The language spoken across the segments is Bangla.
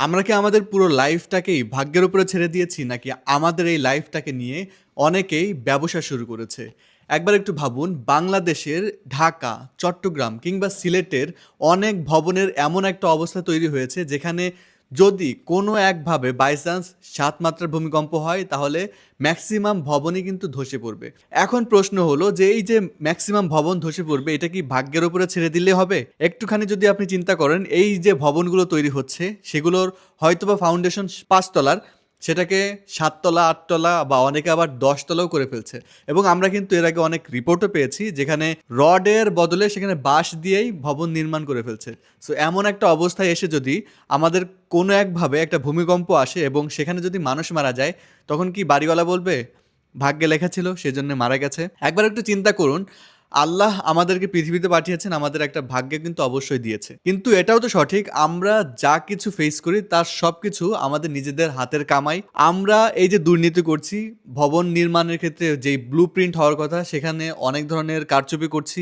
আমরা কি আমাদের পুরো লাইফটাকেই ভাগ্যের উপরে ছেড়ে দিয়েছি নাকি আমাদের এই লাইফটাকে নিয়ে অনেকেই ব্যবসা শুরু করেছে? একবার একটু ভাবুন, বাংলাদেশের ঢাকা, চট্টগ্রাম কিংবা সিলেটের অনেক ভবনের এমন একটা অবস্থা তৈরি হয়েছে যেখানে যদি কোনো একভাবে বাই চান্স ৭ মাত্রার ভূমিকম্প হয় তাহলে ম্যাক্সিমাম ভবনই কিন্তু ধসে পড়বে। এখন প্রশ্ন হলো যে এই যে ম্যাক্সিমাম ভবন ধসে পড়বে এটা কি ভাগ্যের উপরে ছেড়ে দিলে হবে? একটুখানি যদি আপনি চিন্তা করেন, এই যে ভবনগুলো তৈরি হচ্ছে সেগুলোর হয়তোবা ফাউন্ডেশন ৫ তলার, সেটাকে ৭ তলা, ৮ তলা বা অনেকে আবার ১০ তলাও করে ফেলছে। এবং আমরা কিন্তু এর আগে অনেক রিপোর্টও পেয়েছি যেখানে রডের বদলে সেখানে বাঁশ দিয়েই ভবন নির্মাণ করে ফেলছে। সো এমন একটা অবস্থায় এসে যদি আমাদের কোনো একভাবে একটা ভূমিকম্প আসে এবং সেখানে যদি মানুষ মারা যায়, তখন কি বাড়িওয়ালা বলবে ভাগ্যে লেখা ছিল সেজন্য মারা গেছে? একবার একটু চিন্তা করুন, আল্লাহ আমাদেরকে পৃথিবীতে পাঠিয়েছেন, আমাদের একটা ভাগ্য কিন্তু অবশ্যই দিয়েছে। কিন্তু এটাও তো সঠিক, আমরা যা কিছু ফেস করি তার সবকিছু আমাদের নিজেদের হাতের কামাই। আমরা এই যে দুর্নীতি করছি, ভবন নির্মাণের ক্ষেত্রে যেই ব্লুপ্রিন্ট হওয়ার কথা সেখানে অনেক ধরনের কারচুপি করছি।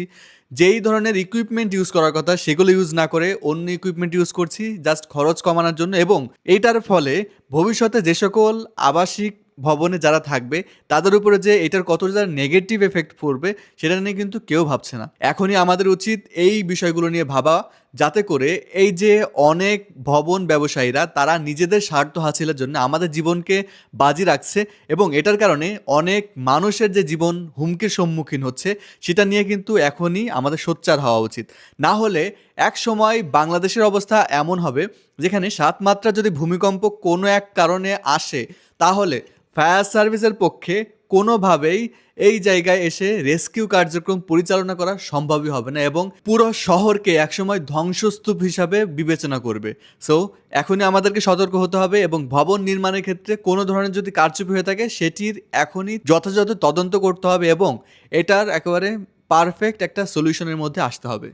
যেই ধরনের ইকুইপমেন্ট ইউজ করার কথা সেগুলো ইউজ না করে অন্য ইকুইপমেন্ট ইউজ করছি জাস্ট খরচ কমানোর জন্য, এবং এইটার ফলে ভবিষ্যতে যে সকল আবাসিক ভবনে যারা থাকবে তাদের উপরে যে এটার কতটা নেগেটিভ এফেক্ট পড়বে সেটা নিয়ে কিন্তু কেউ ভাবছে না। এখনই আমাদের উচিত এই বিষয়গুলো নিয়ে ভাবা, যাতে করে এই যে অনেক ভবন ব্যবসায়ীরা তারা নিজেদের স্বার্থ হাসিলের জন্য আমাদের জীবনকে বাজি রাখছে এবং এটার কারণে অনেক মানুষের যে জীবন হুমকির সম্মুখীন হচ্ছে সেটা নিয়ে কিন্তু এখনই আমাদের সোচ্চার হওয়া উচিত। না হলে এক সময় বাংলাদেশের অবস্থা এমন হবে যেখানে ৭ মাত্রা যদি ভূমিকম্প কোনো এক কারণে আসে তাহলে ফায়ার সার্ভিসের পক্ষে কোনোভাবেই এই জায়গায় এসে রেস্কিউ কার্যক্রম পরিচালনা করা সম্ভবই হবে না এবং পুরো শহরকে একসময় ধ্বংসস্তূপ হিসাবে বিবেচনা করবে। সো এখনই আমাদেরকে সতর্ক হতে হবে এবং ভবন নির্মাণের ক্ষেত্রে কোনো ধরনের যদি কারচুপি হয়ে থাকে সেটির এখনই যথাযথ তদন্ত করতে হবে এবং এটার একেবারে পারফেক্ট একটা সলিউশনের মধ্যে আসতে হবে।